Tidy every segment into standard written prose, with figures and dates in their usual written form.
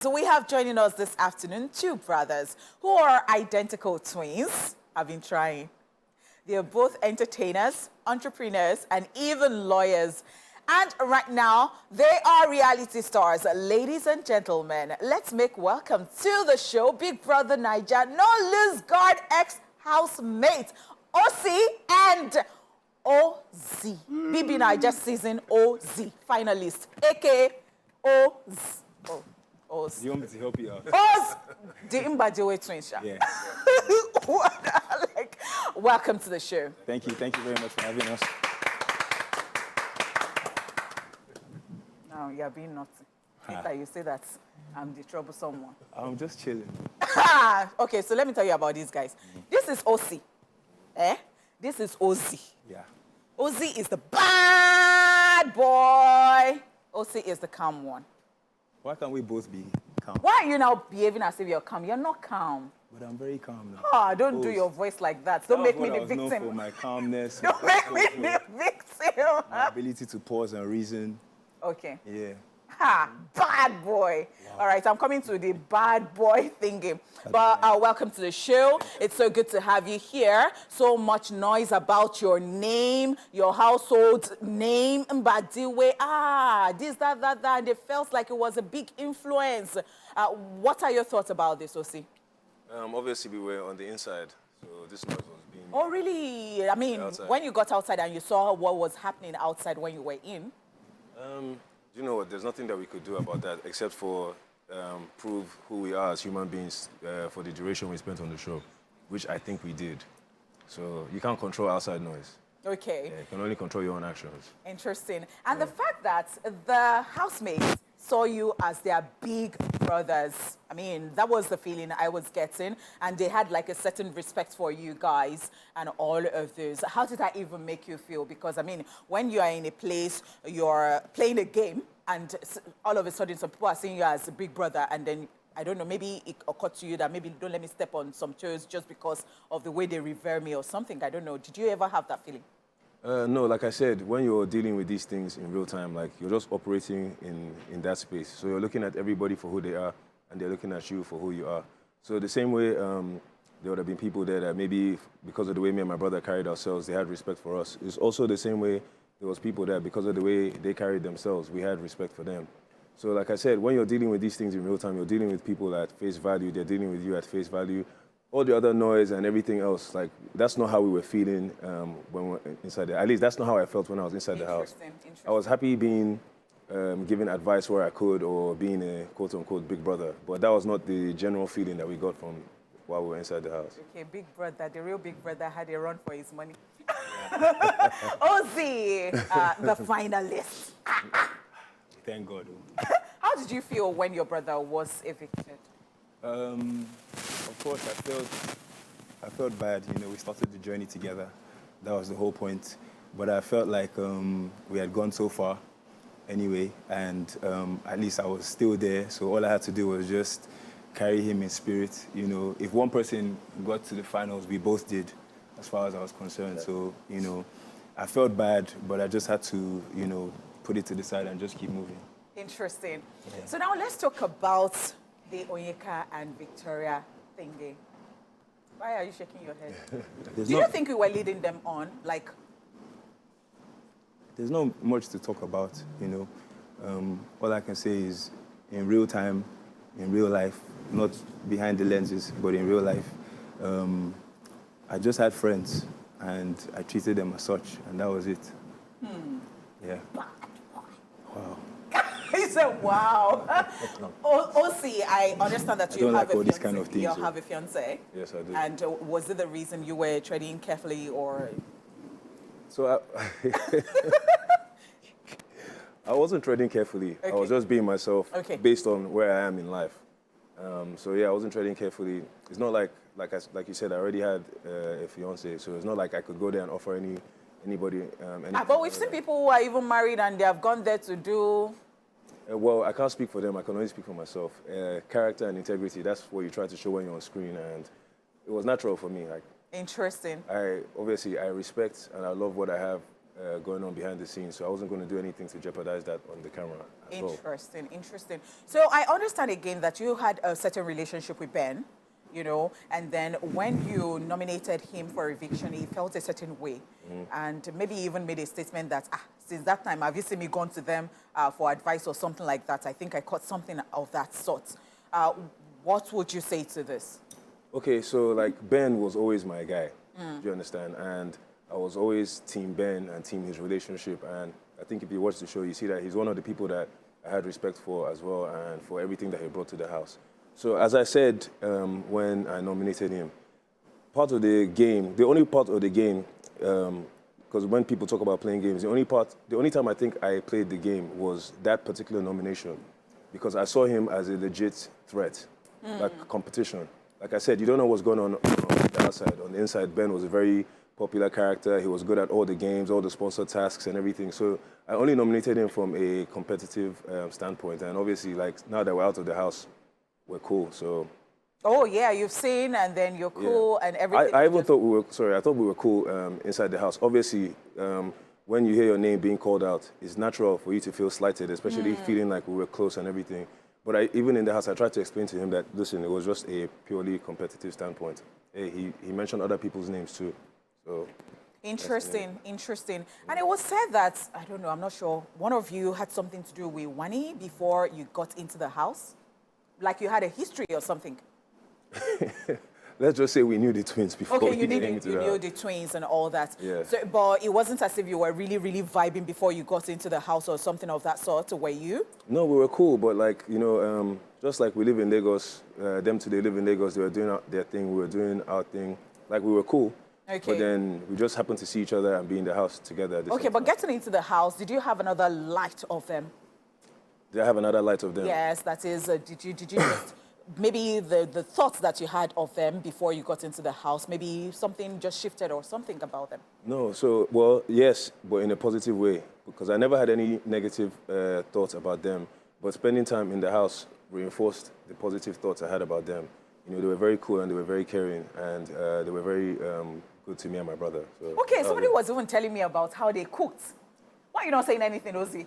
So we have joining us this afternoon two brothers who are identical twins. I've been trying. They are both entertainers, entrepreneurs, and even lawyers. And right now, they are reality stars. Ladies and gentlemen, let's make welcome to the show, Big Brother Naija, no lose guard ex-housemate, Ozee and Ozee. BB Naija season Ozee finalist, aka Ozee. Do you want me to help you out? The Mbadiwe twins. Yeah. Welcome to the show. Thank you very much for having us. No, you're being naughty. Later you say that I'm the troublesome one. I'm just chilling. Okay, so let me tell you about these guys. This is Ozee. This is Ozee. Yeah. Ozee is the bad boy. Ozee is the calm one. Why can't we both be calm? Why are you now behaving as if you're calm? You're not calm. But I'm very calm now. Don't do your voice like that. Don't make me the victim. I was known for my calmness. Don't make me the victim. My ability to pause and reason. Okay. Yeah. Bad boy. Wow. All right, I'm coming to the bad boy thingy. But welcome to the show. It's so good to have you here. So much noise about your name, your household name, Mbadiwe. This, that. And it felt like it was a big influence. What are your thoughts about this, Ozee? Obviously, we were on the inside, so this noise was being... Oh, really? I mean, when you got outside and you saw what was happening outside when you were in? You know what, there's nothing that we could do about that except for prove who we are as human beings for the duration we spent on the show, which I think we did. So you can't control outside noise. Okay. Yeah, you can only control your own actions. Interesting. And the fact that the housemates saw you as their big brothers, I mean, that was the feeling I was getting. And they had like a certain respect for you guys and all of those. How did that even make you feel? Because, I mean, when you are in a place, you're playing a game, and all of a sudden some people are seeing you as a big brother, and then, I don't know, maybe it occurred to you that maybe don't let me step on some toes just because of the way they revere me or something. I don't know. Did you ever have that feeling? No, like I said, when you're dealing with these things in real time, like you're just operating in that space. So you're looking at everybody for who they are, and they're looking at you for who you are. So the same way there would have been people there that maybe because of the way me and my brother carried ourselves, they had respect for us. It's also the same way there was people there because of the way they carried themselves, we had respect for them. So like I said, when you're dealing with these things in real time, you're dealing with people at face value, they're dealing with you at face value. All the other noise and everything else, like, that's not how we were feeling when we were inside there. At least that's not how I felt when I was inside the house. I was happy being given advice where I could or being a quote-unquote big brother, but that was not the general feeling that we got from while we were inside the house. Okay, big brother, the real big brother had a run for his money. Ozee, the finalist. Thank God. How did you feel when your brother was evicted? Of course, I felt bad. You know, we started the journey together. That was the whole point. But I felt like we had gone so far anyway, and at least I was still there. So all I had to do was just carry him in spirit. You know, if one person got to the finals, we both did, as far as I was concerned. So, you know, I felt bad, but I just had to, you know, put it to the side and just keep moving. Interesting. Yeah. So now let's talk about the Onyeka and Victoria thingy. Why are you shaking your head? Do you think we were leading them on? Like, there's not much to talk about, you know. All I can say is in real time, in real life, not behind the lenses, but in real life, I just had friends and I treated them as such, and that was it. Yeah. Wow. He said, wow. Ozee, I understand that you have like a all fiancé. these kind of things, You have a fiancé. Yes, I do. And was it the reason you were treading carefully, or? So I wasn't treading carefully. Okay. I was just being myself based on where I am in life. So yeah, I wasn't treading carefully. It's not like you said, I already had a fiance, so it's not like I could go there and offer anybody. But we've seen people who are even married and they have gone there to do. Well, I can't speak for them. I can only speak for myself. Character and integrity, that's what you try to show when you're on screen, and it was natural for me. Like, Interesting. Obviously, I respect and I love what I have going on behind the scenes. So I wasn't going to do anything to jeopardize that on the camera as well. Interesting. So I understand again that you had a certain relationship with Ben, you know, and then when you nominated him for eviction, he felt a certain way. And maybe even made a statement that, since that time, have you seen me gone to them for advice or something like that? I think I caught something of that sort. What would you say to this? Okay, so like Ben was always my guy, do you understand? And I was always team Ben and team his relationship. And I think if you watch the show, you see that he's one of the people that I had respect for as well and for everything that he brought to the house. So as I said when I nominated him, part of the game, the only part of the game, because when people talk about playing games, the only time I think I played the game was that particular nomination, because I saw him as a legit threat, like competition. Like I said, you don't know what's going on the outside. On the inside, Ben was a very popular character. He was good at all the games, all the sponsor tasks and everything. So I only nominated him from a competitive standpoint. And obviously, like now that we're out of the house, we're cool. So. Oh yeah, you've seen, and then you're cool, and everything. I even thought we were. Sorry, I thought we were cool inside the house. Obviously, when you hear your name being called out, it's natural for you to feel slighted, especially feeling like we were close and everything. But even in the house, I tried to explain to him that, listen, it was just a purely competitive standpoint. Hey, he mentioned other people's names too. So. Interesting. And it was said that, I don't know, I'm not sure, one of you had something to do with Wani before you got into the house? Like you had a history or something? Let's just say we knew the twins before. Okay, you knew the twins and all that. Yeah. So, but it wasn't as if you were really, really vibing before you got into the house or something of that sort, were you? No, we were cool, but like, you know, just like we live in Lagos, them too, they live in Lagos, they were doing their thing, we were doing our thing. Like, we were cool. Okay. But then we just happened to see each other and be in the house together at the same but time. getting into the house, did you have another light of them? Did I have another light of them? Yes, that is, did you just... Maybe the thoughts that you had of them before you got into the house, maybe something just shifted or something about them? No, so, well, yes, but in a positive way, because I never had any negative thoughts about them, but spending time in the house reinforced the positive thoughts I had about them. You know, they were very cool and they were very caring, and they were very good to me and my brother. So, okay, somebody was even telling me about how they cooked. Why are you not saying anything, Ozee?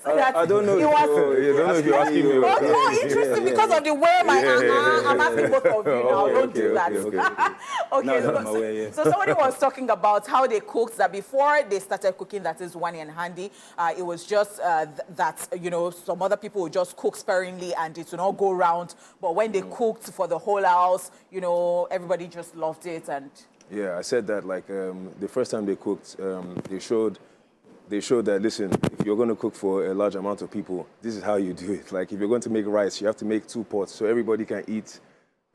I don't know. I don't know if you're asking me. But no, interesting because of the way I'm asking both of you now. Don't do that. Okay. So somebody was talking about how they cooked, that before they started cooking, that is Wani and Handy, it was just that, you know, some other people would just cook sparingly and it would not go round. But when they cooked for the whole house, you know, everybody just loved it. And yeah, I said that, like, the first time they cooked, they showed that, listen, if you're going to cook for a large amount of people, this is how you do it. Like, if you're going to make rice, you have to make 2 pots so everybody can eat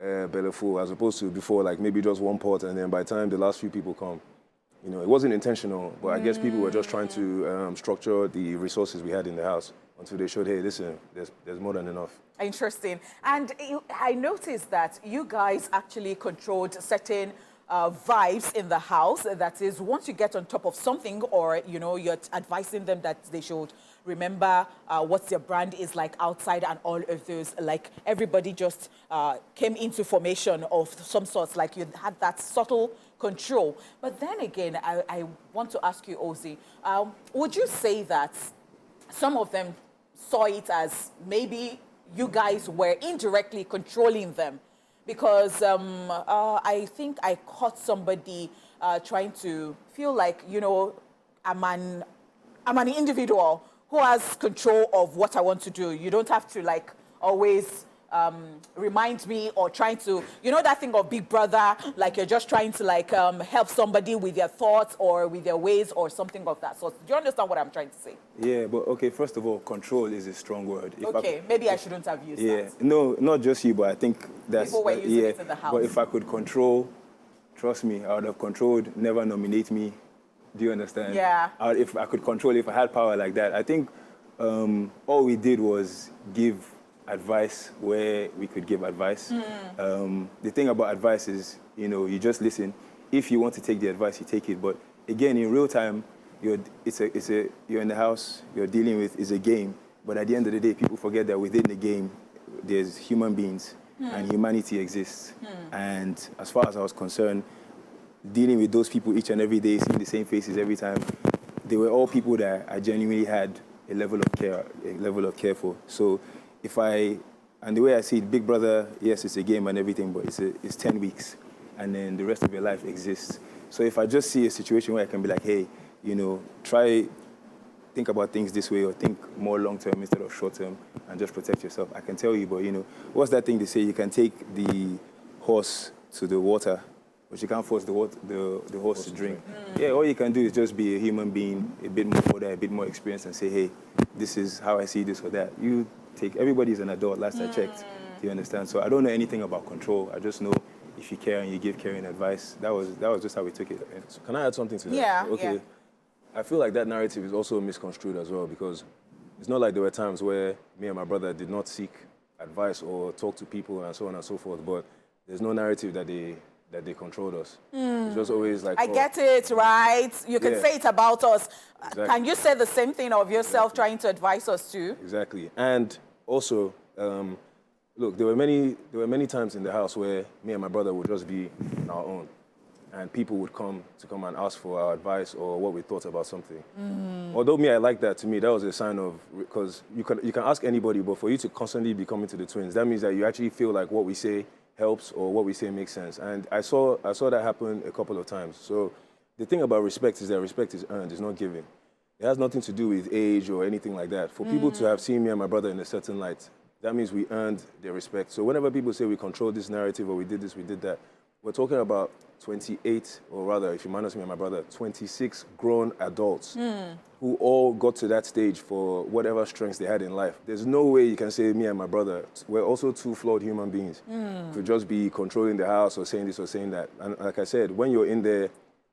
belly full, as opposed to before, like, maybe just 1 pot, and then by the time the last few people come, you know, it wasn't intentional, but I guess people were just trying to structure the resources we had in the house until they showed, hey, listen, there's more than enough. Interesting. And I noticed that you guys actually controlled certain vibes in the house. That is, once you get on top of something, or you know, you're advising them that they should remember what their brand is like outside and all of those, like everybody just came into formation of some sorts, like you had that subtle control. But then again, I want to ask you, Ozee, would you say that some of them saw it as maybe you guys were indirectly controlling them? Because I think I caught somebody trying to feel like, you know, I'm an individual who has control of what I want to do. You don't have to, like, always remind me or trying to, you know, that thing of Big Brother, like you're just trying to, like, help somebody with their thoughts or with their ways or something of that sort. Do you understand what I'm trying to say? Yeah, but okay, first of all, control is a strong word. Maybe I shouldn't have used that. Yeah, no, not just you, but I think that's... People were using it in the house. But if I could control, trust me, I would have controlled, never nominate me. Do you understand? Yeah. If I could control, if I had power like that, I think all we did was give advice where we could give advice. The thing about advice is, you know, you just listen. If you want to take the advice, you take it. But again, in real time, you're in the house, you're dealing with, it's a game. But at the end of the day, people forget that within the game, there's human beings and humanity exists. And as far as I was concerned, dealing with those people each and every day, seeing the same faces every time, they were all people that I genuinely had a level of care for. So and the way I see it, Big Brother, yes, it's a game and everything, but it's 10 weeks, and then the rest of your life exists. So if I just see a situation where I can be like, hey, think about things this way, or think more long-term instead of short-term, and just protect yourself, I can tell you, but what's that thing they say? You can take the horse to the water, but you can't force the horse to drink. Yeah, all you can do is just be a human being, a bit more older, a bit more experienced, and say, hey, this is how I see this or that. Everybody's an adult, last I checked. Do you understand? So I don't know anything about control. I just know if you care and you give caring advice. That was just how we took it. So can I add something to that? Yeah. Okay. Yeah. I feel like that narrative is also misconstrued as well, because it's not like there were times where me and my brother did not seek advice or talk to people and so on and so forth, but there's no narrative that they controlled us. It's just always like, I get it, right? You can say it about us. Exactly. Can you say the same thing of yourself trying to advise us too? Exactly. And also, look, there were many times in the house where me and my brother would just be on our own, and people would come and ask for our advice or what we thought about something. Although I like that. To me, that was a sign of, because you can ask anybody, but for you to constantly be coming to the twins, that means that you actually feel like what we say helps or what we say makes sense. And I saw that happen a couple of times. So the thing about respect is that respect is earned, it's not given. It has nothing to do with age or anything like that. For people to have seen me and my brother in a certain light, that means we earned their respect. So whenever people say we control this narrative or we did this, we did that, we're talking about 28, or rather, if you minus me and my brother, 26 grown adults who all got to that stage for whatever strengths they had in life. There's no way you can say me and my brother, we're also two flawed human beings, could just be controlling the house or saying this or saying that. And like I said, when you're in there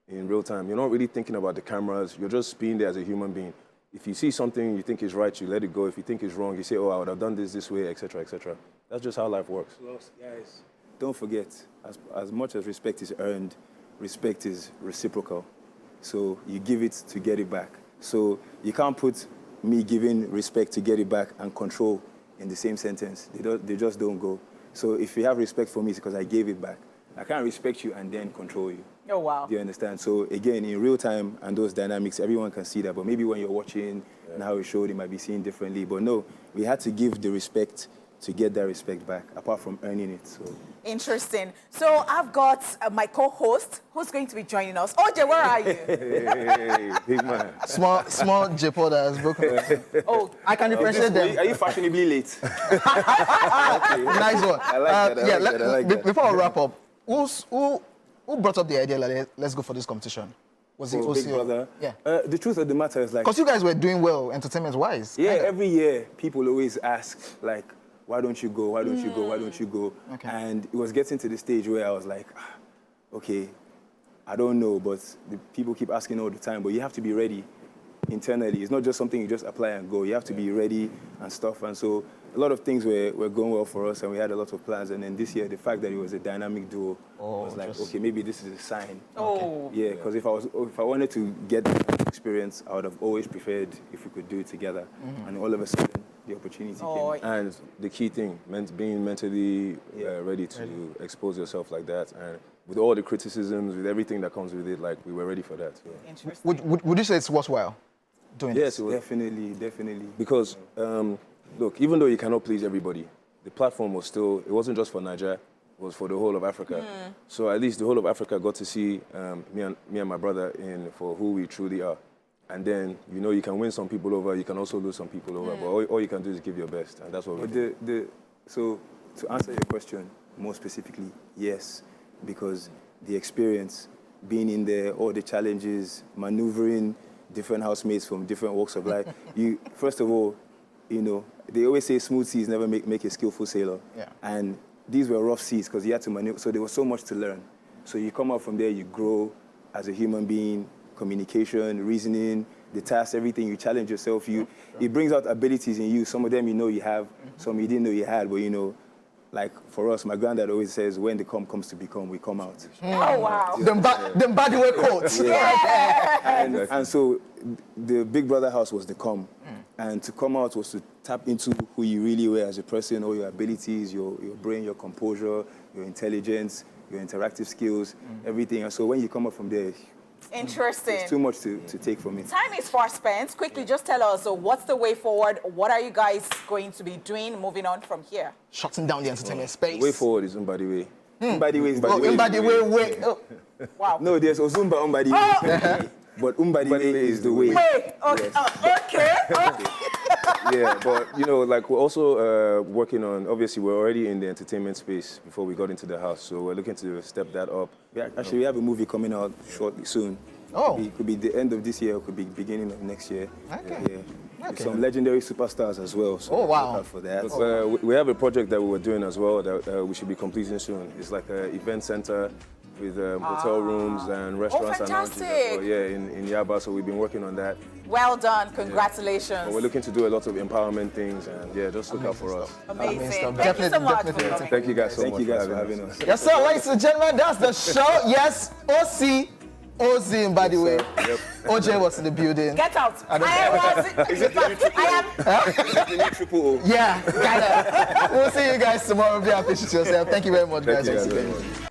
in real time, you're not really thinking about the cameras, you're just being there as a human being. If you see something you think is right, you let it go. If you think it's wrong, you say, oh, I would have done this way, etc., etc. That's just how life works. Plus, guys, don't forget, as much as respect is earned, respect is reciprocal. So you give it to get it back. So you can't put me giving respect to get it back and control in the same sentence. They just don't go. So if you have respect for me, it's because I gave it back. I can't respect you and then control you. Oh, wow. Do you understand? So again, in real time and those dynamics, everyone can see that. But maybe when you're watching and how it showed, it might be seen differently. But no, we had to give the respect to get that respect back, apart from earning it. So interesting. So I've got my co-host who's going to be joining us. Ozee, where are you? Hey, big man. Small J-pod that has broken. Oh, I can differentiate them. Are you fashionably late? Okay. Nice one. I like that. I like that. Before we wrap up, who brought up the idea like, let's go for this competition? Was it For Ozee? Big Brother? Yeah. The truth of the matter is like... Because you guys were doing well entertainment-wise. Yeah, kinda. every year people always ask, like, why don't you go? Why don't you go? Why don't you go? Okay. And it was getting to the stage where I was like, okay, I don't know, but the people keep asking all the time, but you have to be ready internally. It's not just something you just apply and go. You have to be ready and stuff. And so a lot of things were going well for us, and we had a lot of plans. And then this year, the fact that it was a dynamic duo was like, okay, maybe this is a sign. oh. Yeah, because if I wanted to get that experience, I would have always preferred if we could do it together. And all of a sudden, the opportunity came. And the key thing, being mentally ready to expose yourself like that, and with all the criticisms, with everything that comes with it, like we were ready for that. Yeah. Interesting. Would you say it's worthwhile doing Yes, this? it was. Definitely. Because, look, even though you cannot please everybody, the platform was still, it wasn't just for Nigeria, it was for the whole of Africa. So at least the whole of Africa got to see me and my brother for who we truly are. And then, you can win some people over, you can also lose some people over, but all you can do is give your best, and that's what we did. So to answer your question more specifically, yes, because the experience, being in there, all the challenges, maneuvering different housemates from different walks of life. First of all, they always say smooth seas never make a skillful sailor. Yeah. And these were rough seas because you had to maneuver, so there was so much to learn. So you come out from there, you grow as a human being, communication, reasoning, the tasks, everything, you challenge yourself. It brings out abilities in you. Some of them you have, some you didn't know you had, but like for us, my granddad always says, when the come comes to become, we come out. Oh, wow. The Mbadiwe quotes. And so the Big Brother house was the come. And to come out was to tap into who you really were as a person, all your abilities, your brain, your composure, your intelligence, your interactive skills, everything. And so when you come up from there, Interesting. It's too much to take from it. Time is far spent. Quickly, just tell us, so what's the way forward? What are you guys going to be doing moving on from here? Shutting down the entertainment space. Way forward is Mbadiwe. Mbadiwe is the Oh, way. Mbadiwe, wait. Oh. Wow. No, there's Ozumba Mbadiwe. But Mbadiwe is the way. Wait, okay. Yes. Okay. Yeah, but you know, like we're also working on. Obviously, we're already in the entertainment space before we got into the house, so we're looking to step that up. Actually, we have a movie coming out shortly soon. Oh. Could be the end of this year, could be beginning of next year. Okay. Yeah. Okay. With some legendary superstars as well. So Oh, wow. look out for that. We have a project that we were doing as well that we should be completing soon. It's like an event center with hotel rooms and restaurants and lounges as fantastic. well. Yeah, in Yaba. So we've been working on that. Well done. Congratulations. But we're looking to do a lot of empowerment things, and yeah, just look out for us. Amazing. stuff. Thank you so Definitely, much for definitely. coming. Thank you guys so Thank much you guys for for having having us. us. Yes, sir, ladies and gentlemen, that's the show. Yes, Ozee, by the way. Yep. Ochee was in the building. Get out. Is it The new triple O. Yeah, got it. We'll see you guys tomorrow. Be appreciative yourself. Thank you very much, guys. Thank you guys Once very again. much.